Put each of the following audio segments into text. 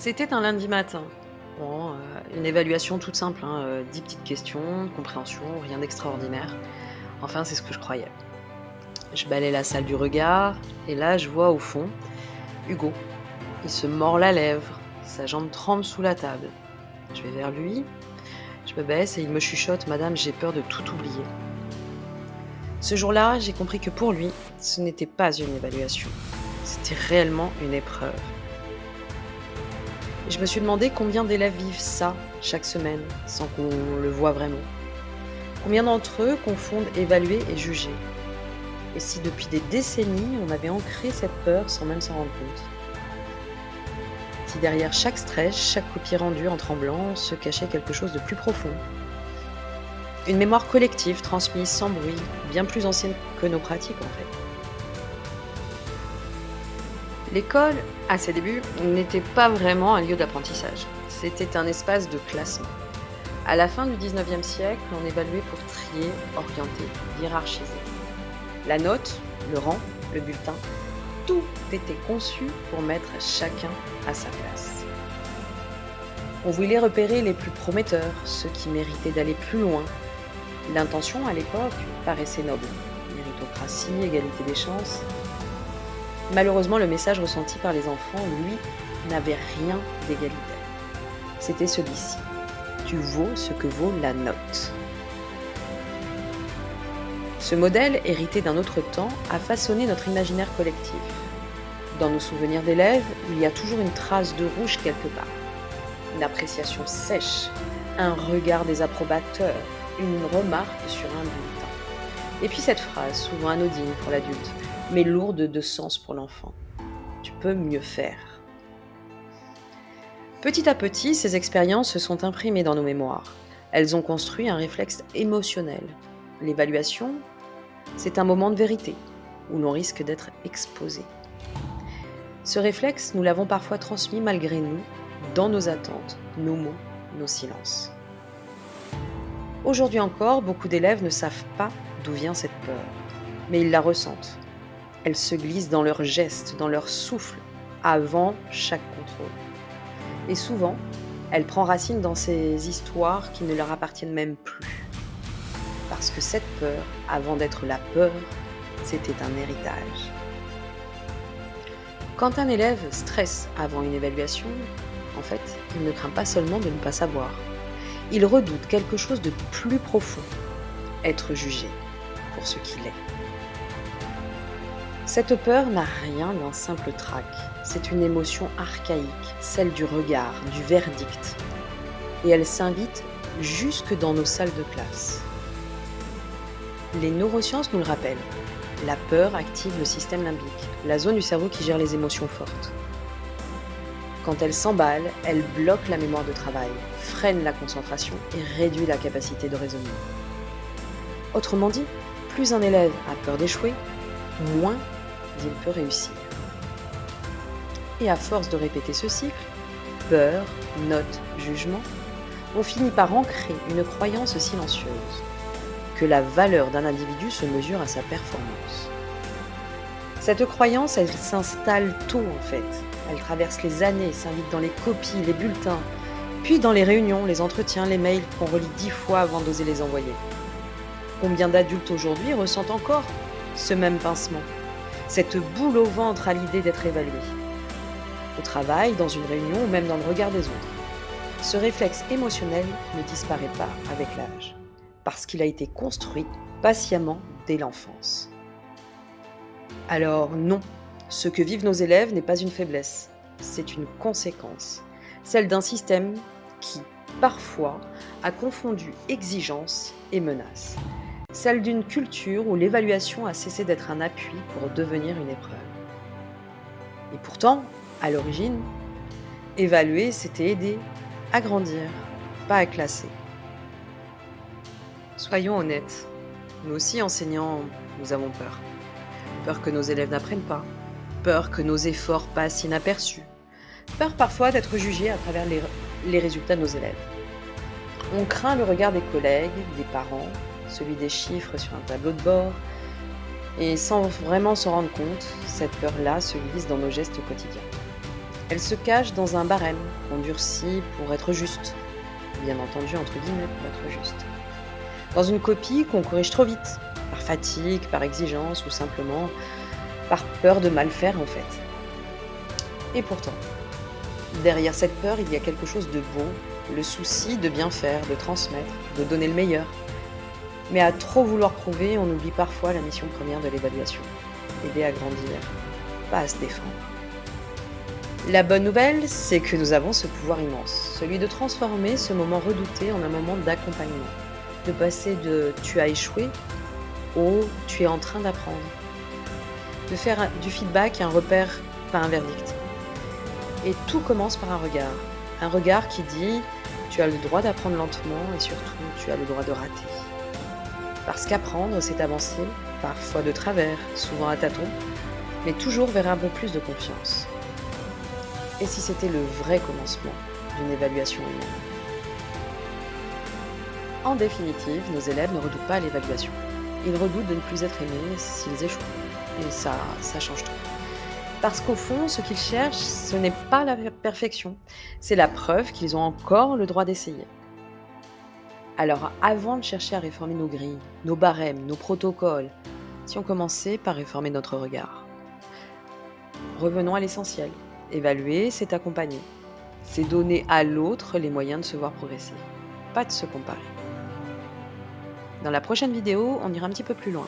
C'était un lundi matin. Bon, une évaluation toute simple, 10 petites questions, de compréhension, rien d'extraordinaire. Enfin, c'est ce que je croyais. Je balaie la salle du regard et là, je vois au fond Hugo. Il se mord la lèvre, sa jambe tremble sous la table. Je vais vers lui, je me baisse et il me chuchote: «Madame, j'ai peur de tout oublier». Ce jour-là, j'ai compris que pour lui, ce n'était pas une évaluation, c'était réellement une épreuve. Et je me suis demandé combien d'élèves vivent ça chaque semaine, sans qu'on le voie vraiment. Combien d'entre eux confondent évaluer et juger? Et si depuis des décennies, on avait ancré cette peur sans même s'en rendre compte? Si derrière chaque stress, chaque copie rendue en tremblant, se cachait quelque chose de plus profond? Une mémoire collective transmise sans bruit, bien plus ancienne que nos pratiques en fait. L'école, à ses débuts, n'était pas vraiment un lieu d'apprentissage. C'était un espace de classement. À la fin du 19e siècle, on évaluait pour trier, orienter, hiérarchiser. La note, le rang, le bulletin, tout était conçu pour mettre chacun à sa place. On voulait repérer les plus prometteurs, ceux qui méritaient d'aller plus loin. L'intention, à l'époque, paraissait noble. Méritocratie, égalité des chances. Malheureusement, le message ressenti par les enfants, lui, n'avait rien d'égalitaire. C'était celui-ci. Tu vaux ce que vaut la note. Ce modèle, hérité d'un autre temps, a façonné notre imaginaire collectif. Dans nos souvenirs d'élèves, il y a toujours une trace de rouge quelque part. Une appréciation sèche, un regard désapprobateur, une remarque sur un bulletin. Et puis cette phrase, souvent anodine pour l'adulte, mais lourde de sens pour l'enfant. Tu peux mieux faire. Petit à petit, ces expériences se sont imprimées dans nos mémoires. Elles ont construit un réflexe émotionnel. L'évaluation, c'est un moment de vérité, où l'on risque d'être exposé. Ce réflexe, nous l'avons parfois transmis malgré nous, dans nos attentes, nos mots, nos silences. Aujourd'hui encore, beaucoup d'élèves ne savent pas d'où vient cette peur, mais ils la ressentent. Elle se glisse dans leurs gestes, dans leur souffle, avant chaque contrôle. Et souvent, elle prend racine dans ces histoires qui ne leur appartiennent même plus. Parce que cette peur, avant d'être la peur, c'était un héritage. Quand un élève stresse avant une évaluation, en fait, il ne craint pas seulement de ne pas savoir. Il redoute quelque chose de plus profond, être jugé pour ce qu'il est. Cette peur n'a rien d'un simple trac. C'est une émotion archaïque, celle du regard, du verdict. Et elle s'invite jusque dans nos salles de classe. Les neurosciences nous le rappellent. La peur active le système limbique, la zone du cerveau qui gère les émotions fortes. Quand elle s'emballe, elle bloque la mémoire de travail, freine la concentration et réduit la capacité de raisonnement. Autrement dit, plus un élève a peur d'échouer, moins il peut réussir. Et à force de répéter ce cycle, peur, note, jugement, on finit par ancrer une croyance silencieuse, que la valeur d'un individu se mesure à sa performance. Cette croyance, elle s'installe tôt en fait. Elle traverse les années, s'invite dans les copies, les bulletins, puis dans les réunions, les entretiens, les mails qu'on relit 10 fois avant d'oser les envoyer. Combien d'adultes aujourd'hui ressentent encore ce même pincement, cette boule au ventre à l'idée d'être évalué? Au travail, dans une réunion ou même dans le regard des autres. Ce réflexe émotionnel ne disparaît pas avec l'âge, parce qu'il a été construit patiemment dès l'enfance. Alors non, ce que vivent nos élèves n'est pas une faiblesse, c'est une conséquence, celle d'un système qui, parfois, a confondu exigence et menace, celle d'une culture où l'évaluation a cessé d'être un appui pour devenir une épreuve. Et pourtant, à l'origine, évaluer, c'était aider à grandir, pas à classer. Soyons honnêtes, nous aussi enseignants, nous avons peur. Peur que nos élèves n'apprennent pas, peur que nos efforts passent inaperçus, peur parfois d'être jugés à travers les résultats de nos élèves. On craint le regard des collègues, des parents, celui des chiffres sur un tableau de bord, et sans vraiment s'en rendre compte, cette peur-là se glisse dans nos gestes quotidiens. Elle se cache dans un barème qu'on durcit pour être juste. Bien entendu, entre guillemets, pour être juste. Dans une copie qu'on corrige trop vite, par fatigue, par exigence ou simplement par peur de mal faire en fait. Et pourtant, derrière cette peur, il y a quelque chose de beau, le souci de bien faire, de transmettre, de donner le meilleur. Mais à trop vouloir prouver, on oublie parfois la mission première de l'évaluation. Aider à grandir, pas à se défendre. La bonne nouvelle, c'est que nous avons ce pouvoir immense, celui de transformer ce moment redouté en un moment d'accompagnement, de passer de «tu as échoué» au «tu es en train d'apprendre», de faire du feedback un repère, pas un verdict. Et tout commence par un regard qui dit «tu as le droit d'apprendre lentement et surtout tu as le droit de rater». Parce qu'apprendre, c'est avancer, parfois de travers, souvent à tâtons, mais toujours vers un peu plus de confiance. Et si c'était le vrai commencement d'une évaluation humaine? En définitive, nos élèves ne redoutent pas l'évaluation. Ils redoutent de ne plus être aimés s'ils échouent. Et ça change tout. Parce qu'au fond, ce qu'ils cherchent, ce n'est pas la perfection, c'est la preuve qu'ils ont encore le droit d'essayer. Alors, avant de chercher à réformer nos grilles, nos barèmes, nos protocoles, si on commençait par réformer notre regard. Revenons à l'essentiel. Évaluer, c'est accompagner. C'est donner à l'autre les moyens de se voir progresser, pas de se comparer. Dans la prochaine vidéo, on ira un petit peu plus loin.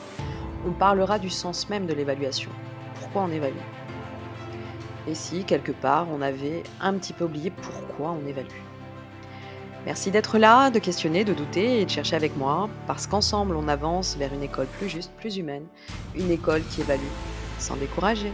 On parlera du sens même de l'évaluation. Pourquoi on évalue? Et si, quelque part, on avait un petit peu oublié pourquoi on évalue. Merci d'être là, de questionner, de douter et de chercher avec moi, parce qu'ensemble, on avance vers une école plus juste, plus humaine, une école qui évalue, sans décourager.